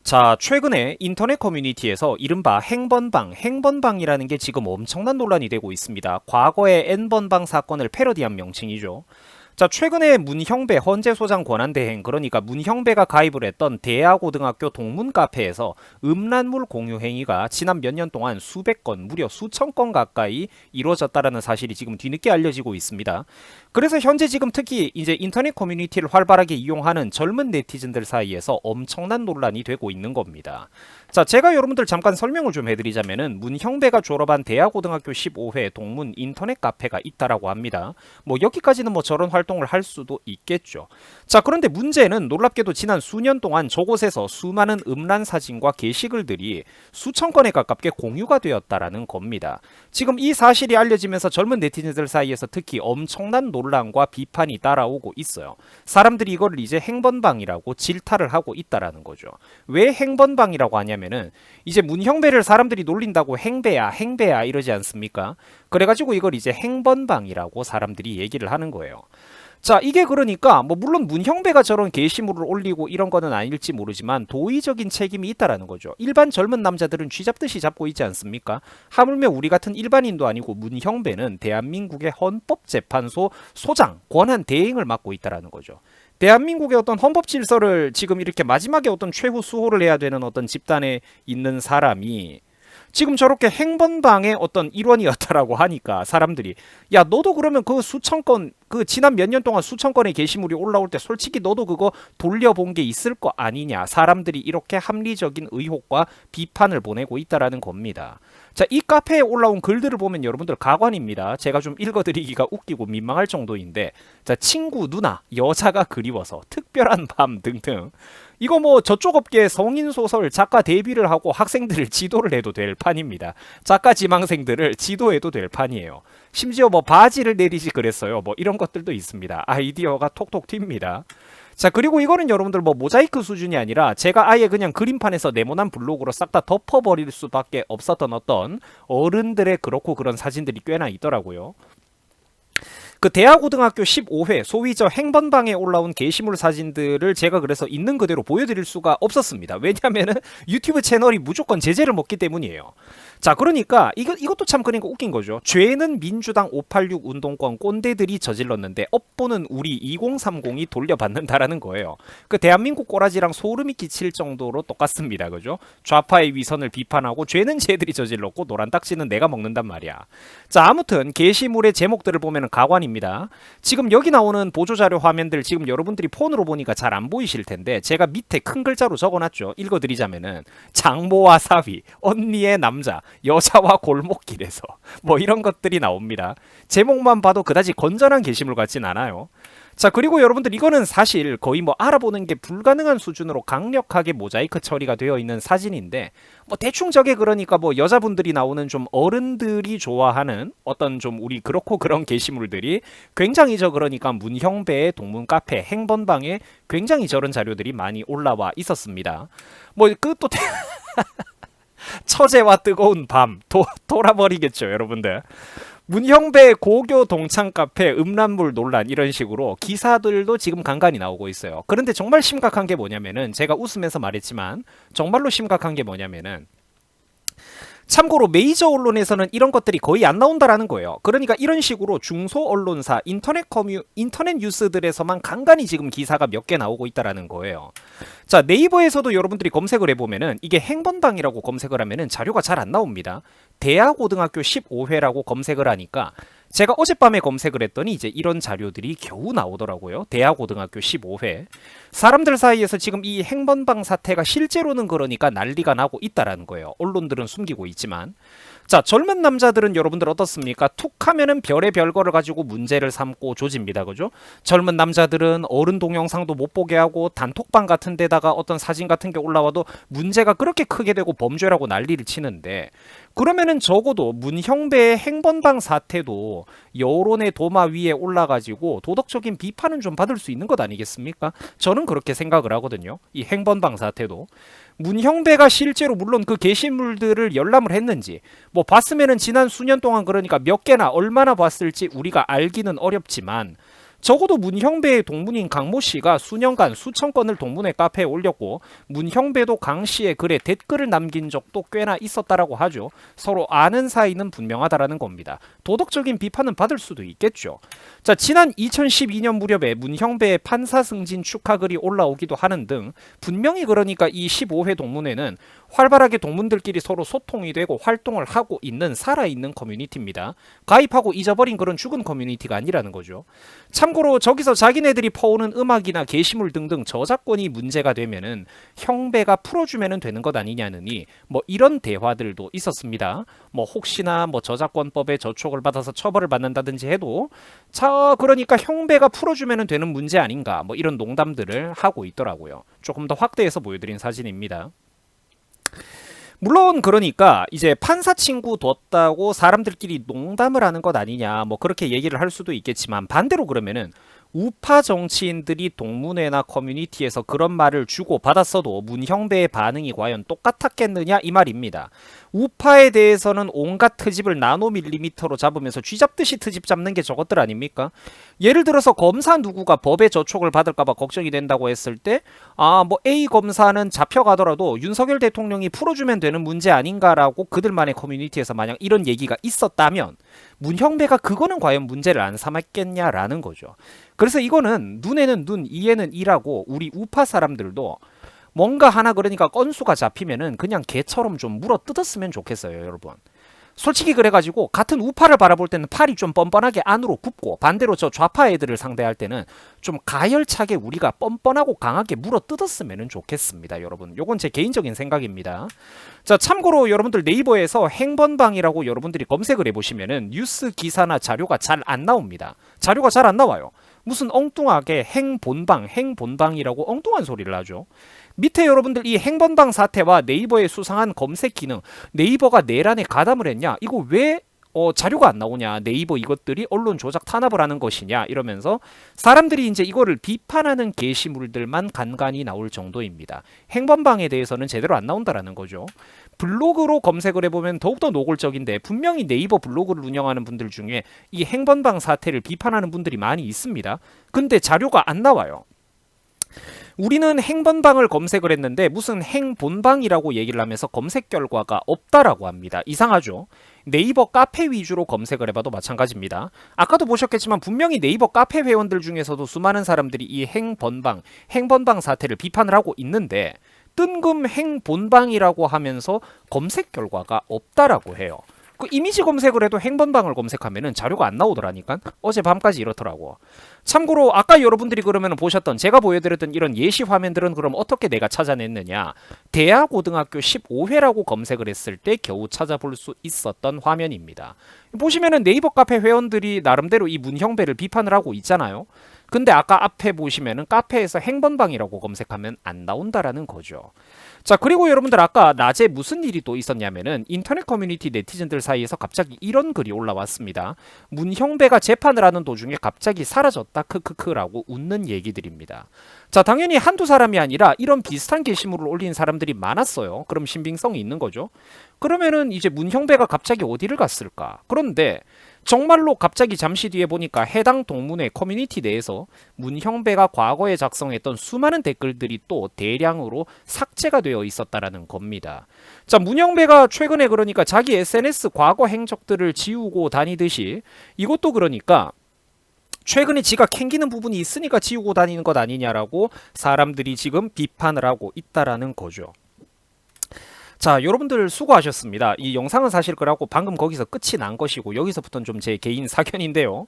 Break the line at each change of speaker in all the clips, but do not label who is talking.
자, 최근에 인터넷 커뮤니티에서 이른바 행번방이라는 게 지금 엄청난 논란이 되고 있습니다. 과거의 N번방 사건을 패러디한 명칭이죠. 자, 최근에 문형배 헌재소장 권한대행, 그러니까 문형배가 가입을 했던 대하고등학교 동문 카페에서 음란물 공유 행위가 지난 몇 년 동안 수백 건, 무려 수천 건 가까이 이루어졌다라는 사실이 지금 뒤늦게 알려지고 있습니다. 그래서 현재 지금 특히 이제 인터넷 커뮤니티를 활발하게 이용하는 젊은 네티즌들 사이에서 엄청난 논란이 되고 있는 겁니다. 자, 제가 여러분들 잠깐 설명을 좀 해드리자면은 문형배가 졸업한 대하고등학교 15회 동문 인터넷 카페가 있다라고 합니다. 뭐 여기까지는 뭐 저런 활동을 할 수도 있겠죠. 자, 그런데 문제는 놀랍게도 지난 수년 동안 저곳에서 수많은 음란 사진과 게시글들이 수천 건에 가깝게 공유가 되었다라는 겁니다. 지금 이 사실이 알려지면서 젊은 네티즌들 사이에서 특히 엄청난 논란과 비판이 따라오고 있어요. 사람들이 이걸 이제 행번방이라고 질타를 하고 있다라는 거죠. 왜 행번방이라고 하냐면은 이제 문형배를 사람들이 놀린다고 행배야 이러지 않습니까? 그래가지고 이걸 이제 행번방이라고 사람들이 얘기를 하는 거예요. 자, 이게 그러니까 뭐 물론 문형배가 저런 게시물을 올리고 이런 거는 아닐지 모르지만 도의적인 책임이 있다라는 거죠. 일반 젊은 남자들은 쥐잡듯이 잡고 있지 않습니까? 하물며 우리 같은 일반인도 아니고 문형배는 대한민국의 헌법재판소 소장 권한 대행을 맡고 있다라는 거죠. 대한민국의 어떤 헌법 질서를 지금 이렇게 마지막에 어떤 최후 수호를 해야 되는 어떤 집단에 있는 사람이 지금 저렇게 행번방의 어떤 일원이었다라고 하니까 사람들이 야, 너도 그러면 그 수천 건, 그 지난 몇 년 동안 수천 건의 게시물이 올라올 때 솔직히 너도 그거 돌려본 게 있을 거 아니냐. 사람들이 이렇게 합리적인 의혹과 비판을 보내고 있다라는 겁니다. 자, 이 카페에 올라온 글들을 보면 여러분들 가관입니다. 제가 좀 읽어드리기가 웃기고 민망할 정도인데, 자, 친구, 누나, 여자가 그리워서, 특별한 밤 등등. 이거 뭐 저쪽 업계의 성인소설 작가 데뷔를 하고 학생들을 지도를 해도 될 판입니다. 작가 지망생들을 지도해도 될 판이에요. 심지어 뭐 바지를 내리지 그랬어요. 뭐 이런 것들도 있습니다. 아이디어가 톡톡 튑니다. 자, 그리고 이거는 여러분들 뭐 모자이크 수준이 아니라 제가 아예 그냥 그림판에서 네모난 블록으로 싹 다 덮어버릴 수밖에 없었던 어떤 어른들의 그렇고 그런 사진들이 꽤나 있더라고요. 그 대하고등학교 15회 소위 저 행번방에 올라온 게시물 사진들을 제가 그래서 있는 그대로 보여드릴 수가 없었습니다. 왜냐하면은 유튜브 채널이 무조건 제재를 먹기 때문이에요. 자, 그러니까 이것도 참 그러니까 웃긴 거죠. 죄는 민주당 586 운동권 꼰대들이 저질렀는데 업보는 우리 2030이 돌려받는다라는 거예요. 그 대한민국 꼬라지랑 소름이 끼칠 정도로 똑같습니다. 그죠? 좌파의 위선을 비판하고 죄는 쟤들이 저질렀고 노란 딱지는 내가 먹는단 말이야. 자, 아무튼 게시물의 제목들을 보면은 가관입니다. 지금 여기 나오는 보조자료 화면들 지금 여러분들이 폰으로 보니까 잘 안 보이실 텐데 제가 밑에 큰 글자로 적어놨죠. 읽어드리자면은 장모와 사위, 언니의 남자, 여자와 골목길에서 뭐 이런 것들이 나옵니다. 제목만 봐도 그다지 건전한 게시물 같진 않아요. 자, 그리고 여러분들 이거는 사실 거의 뭐 알아보는 게 불가능한 수준으로 강력하게 모자이크 처리가 되어 있는 사진인데 뭐 대충 저게 그러니까 뭐 여자분들이 나오는 좀 어른들이 좋아하는 어떤 좀 우리 그렇고 그런 게시물들이 굉장히 저 그러니까 문형배의 동문 카페 행번방에 굉장히 저런 자료들이 많이 올라와 있었습니다. 뭐 그 또 처제와 뜨거운 밤 돌아버리겠죠 여러분들. 문형배 고교 동창 카페 음란물 논란 이런 식으로 기사들도 지금 간간히 나오고 있어요. 그런데 정말 심각한 게 뭐냐면은 제가 웃으면서 말했지만 정말로 심각한 게 뭐냐면은 참고로 메이저 언론에서는 이런 것들이 거의 안 나온다라는 거예요. 그러니까 이런 식으로 중소 언론사, 인터넷 뉴스들에서만 간간히 지금 기사가 몇 개 나오고 있다라는 거예요. 자, 네이버에서도 여러분들이 검색을 해보면은 이게 행번방이라고 검색을 하면은 자료가 잘 안 나옵니다. 대하고등학교 15회라고 검색을 하니까 제가 어젯밤에 검색을 했더니 이제 이런 자료들이 겨우 나오더라고요. 대하고등학교 15회. 사람들 사이에서 지금 이 행번방 사태가 실제로는 그러니까 난리가 나고 있다라는 거예요. 언론들은 숨기고 있지만. 자, 젊은 남자들은 여러분들 어떻습니까? 툭 하면은 별의 별거를 가지고 문제를 삼고 조집니다. 그죠? 젊은 남자들은 어른 동영상도 못 보게 하고 단톡방 같은 데다가 어떤 사진 같은 게 올라와도 문제가 그렇게 크게 되고 범죄라고 난리를 치는데 그러면은 적어도 문형배의 행번방 사태도 여론의 도마 위에 올라가지고 도덕적인 비판은 좀 받을 수 있는 것 아니겠습니까? 저는 그렇게 생각을 하거든요. 이 행번방 사태도. 문형배가 실제로 물론 그 게시물들을 열람을 했는지 뭐 봤으면은 지난 수년 동안 그러니까 몇 개나 얼마나 봤을지 우리가 알기는 어렵지만 적어도 문형배의 동문인 강모 씨가 수년간 수천 건을 동문회 카페에 올렸고 문형배도 강 씨의 글에 댓글을 남긴 적도 꽤나 있었다라고 하죠. 서로 아는 사이는 분명하다라는 겁니다. 도덕적인 비판은 받을 수도 있겠죠. 자, 지난 2012년 무렵에 문형배의 판사 승진 축하 글이 올라오기도 하는 등 분명히 그러니까 이 15회 동문회는 활발하게 동문들끼리 서로 소통이 되고 활동을 하고 있는 살아있는 커뮤니티입니다. 가입하고 잊어버린 그런 죽은 커뮤니티가 아니라는 거죠. 참고로 저기서 자기네들이 퍼오는 음악이나 게시물 등등 저작권이 문제가 되면은 형배가 풀어주면 되는 것 아니냐느니 뭐 이런 대화들도 있었습니다. 뭐 혹시나 뭐 저작권법에 저촉을 받아서 처벌을 받는다든지 해도 자 그러니까 형배가 풀어주면 되는 문제 아닌가 뭐 이런 농담들을 하고 있더라고요. 조금 더 확대해서 보여드린 사진입니다. 물론 그러니까 이제 판사 친구 뒀다고 사람들끼리 농담을 하는 것 아니냐 뭐 그렇게 얘기를 할 수도 있겠지만 반대로 그러면은 우파 정치인들이 동문회나 커뮤니티에서 그런 말을 주고 받았어도 문형배의 반응이 과연 똑같았겠느냐 이 말입니다. 우파에 대해서는 온갖 트집을 나노밀리미터로 잡으면서 쥐잡듯이 트집 잡는 게 저것들 아닙니까? 예를 들어서 검사 누구가 법에 저촉을 받을까봐 걱정이 된다고 했을 때 뭐 A 검사는 잡혀가더라도 윤석열 대통령이 풀어주면 되는 문제 아닌가라고 그들만의 커뮤니티에서 만약 이런 얘기가 있었다면 문형배가 그거는 과연 문제를 안 삼았겠냐라는 거죠. 그래서 이거는 눈에는 눈, 이에는 이라고 우리 우파 사람들도 뭔가 하나 그러니까 건수가 잡히면은 그냥 개처럼 좀 물어 뜯었으면 좋겠어요, 여러분. 솔직히 그래가지고 같은 우파를 바라볼 때는 팔이 좀 뻔뻔하게 안으로 굽고 반대로 저 좌파 애들을 상대할 때는 좀 가열차게 우리가 뻔뻔하고 강하게 물어 뜯었으면 좋겠습니다, 여러분. 요건 제 개인적인 생각입니다. 자, 참고로 여러분들 네이버에서 행번방이라고 여러분들이 검색을 해보시면은 뉴스 기사나 자료가 잘 안 나옵니다. 자료가 잘 안 나와요. 무슨 엉뚱하게 행본방이라고 엉뚱한 소리를 하죠. 밑에 여러분들 이 행번방 사태와 네이버의 수상한 검색 기능 네이버가 내란에 가담을 했냐 이거 왜 자료가 안 나오냐 네이버 이것들이 언론 조작 탄압을 하는 것이냐 이러면서 사람들이 이제 이거를 비판하는 게시물들만 간간히 나올 정도입니다. 행번방에 대해서는 제대로 안 나온다라는 거죠. 블로그로 검색을 해보면 더욱더 노골적인데 분명히 네이버 블로그를 운영하는 분들 중에 이 행번방 사태를 비판하는 분들이 많이 있습니다. 근데 자료가 안 나와요. 우리는 행번방을 검색을 했는데 무슨 행본방이라고 얘기를 하면서 검색 결과가 없다라고 합니다. 이상하죠? 네이버 카페 위주로 검색을 해봐도 마찬가지입니다. 아까도 보셨겠지만 분명히 네이버 카페 회원들 중에서도 수많은 사람들이 이 행번방 사태를 비판을 하고 있는데 뜬금 행본방이라고 하면서 검색 결과가 없다라고 해요. 그 이미지 검색을 해도 행번방을 검색하면은 자료가 안 나오더라니까. 어젯밤까지 이렇더라고. 참고로 아까 여러분들이 그러면 보셨던 제가 보여드렸던 이런 예시 화면들은 그럼 어떻게 내가 찾아냈느냐. 대하고등학교 15회라고 검색을 했을 때 겨우 찾아볼 수 있었던 화면입니다. 보시면은 네이버 카페 회원들이 나름대로 이 문형배를 비판을 하고 있잖아요. 근데 아까 앞에 보시면은 카페에서 행번방이라고 검색하면 안 나온다라는 거죠. 자, 그리고 여러분들 아까 낮에 무슨 일이 또 있었냐면은 인터넷 커뮤니티 네티즌들 사이에서 갑자기 이런 글이 올라왔습니다. 문형배가 재판을 하는 도중에 갑자기 사라졌다 크크크라고 웃는 얘기들입니다. 자, 당연히 한두 사람이 아니라 이런 비슷한 게시물을 올린 사람들이 많았어요. 그럼 신빙성이 있는 거죠. 그러면은 이제 문형배가 갑자기 어디를 갔을까? 그런데 정말로 갑자기 잠시 뒤에 보니까 해당 동문회 커뮤니티 내에서 문형배가 과거에 작성했던 수많은 댓글들이 또 대량으로 삭제가 되어 있었다라는 겁니다. 자, 문형배가 최근에 그러니까 자기 SNS 과거 행적들을 지우고 다니듯이 이것도 그러니까 최근에 지가 캥기는 부분이 있으니까 지우고 다니는 것 아니냐라고 사람들이 지금 비판을 하고 있다라는 거죠. 자, 여러분들 수고하셨습니다. 이 영상은 사실 그러고 방금 거기서 끝이 난 것이고 여기서부터는 좀 제 개인 사견인데요.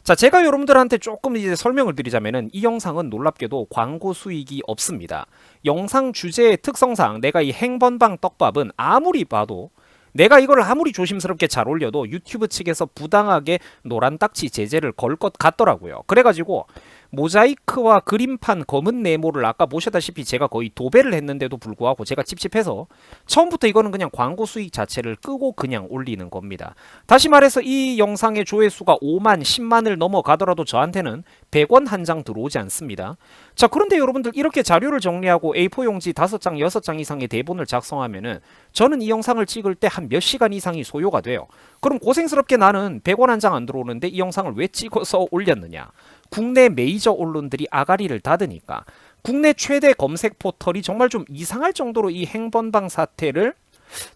자, 제가 여러분들한테 조금 이제 설명을 드리자면은 이 영상은 놀랍게도 광고 수익이 없습니다. 영상 주제의 특성상 내가 이 행번방 떡밥은 아무리 봐도 내가 이걸 아무리 조심스럽게 잘 올려도 유튜브 측에서 부당하게 노란 딱지 제재를 걸 것 같더라고요. 그래가지고 모자이크와 그림판 검은 네모를 아까 보셨다시피 제가 거의 도배를 했는데도 불구하고 제가 찝찝해서 처음부터 이거는 그냥 광고 수익 자체를 끄고 그냥 올리는 겁니다. 다시 말해서 이 영상의 조회수가 5만, 10만을 넘어가더라도 저한테는 100원 한 장 들어오지 않습니다. 자, 그런데 여러분들 이렇게 자료를 정리하고 A4 용지 5장, 6장 이상의 대본을 작성하면은 저는 이 영상을 찍을 때 한 몇 시간 이상이 소요가 돼요. 그럼 고생스럽게 나는 100원 한 장 안 들어오는데 이 영상을 왜 찍어서 올렸느냐? 국내 메이저 언론들이 아가리를 닫으니까 국내 최대 검색 포털이 정말 좀 이상할 정도로 이 행번방 사태를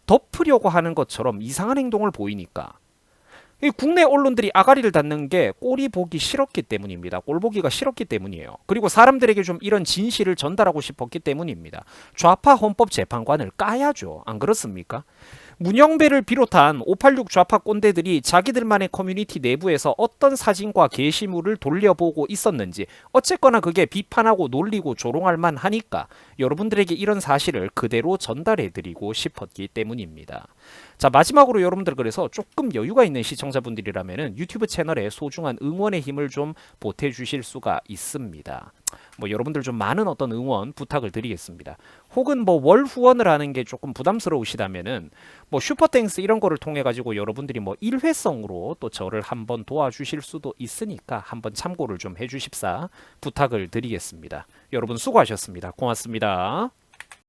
덮으려고 하는 것처럼 이상한 행동을 보이니까 이 국내 언론들이 아가리를 닫는 게 꼴이 보기 싫었기 때문입니다. 꼴 보기가 싫었기 때문이에요. 그리고 사람들에게 좀 이런 진실을 전달하고 싶었기 때문입니다. 좌파 헌법재판관을 까야죠. 안 그렇습니까? 문영배를 비롯한 586 좌파 꼰대들이 자기들만의 커뮤니티 내부에서 어떤 사진과 게시물을 돌려보고 있었는지 어쨌거나 그게 비판하고 놀리고 조롱할 만하니까 여러분들에게 이런 사실을 그대로 전달해드리고 싶었기 때문입니다. 자, 마지막으로 여러분들 그래서 조금 여유가 있는 시청자분들이라면 유튜브 채널에 소중한 응원의 힘을 좀 보태주실 수가 있습니다. 뭐 여러분들 좀 많은 어떤 응원 부탁을 드리겠습니다. 혹은 뭐 월 후원을 하는 게 조금 부담스러우시다면은 뭐 슈퍼땡스 이런 거를 통해 가지고 여러분들이 뭐 일회성으로 또 저를 한번 도와주실 수도 있으니까 한번 참고를 좀 해주십사 부탁을 드리겠습니다. 여러분 수고하셨습니다. 고맙습니다.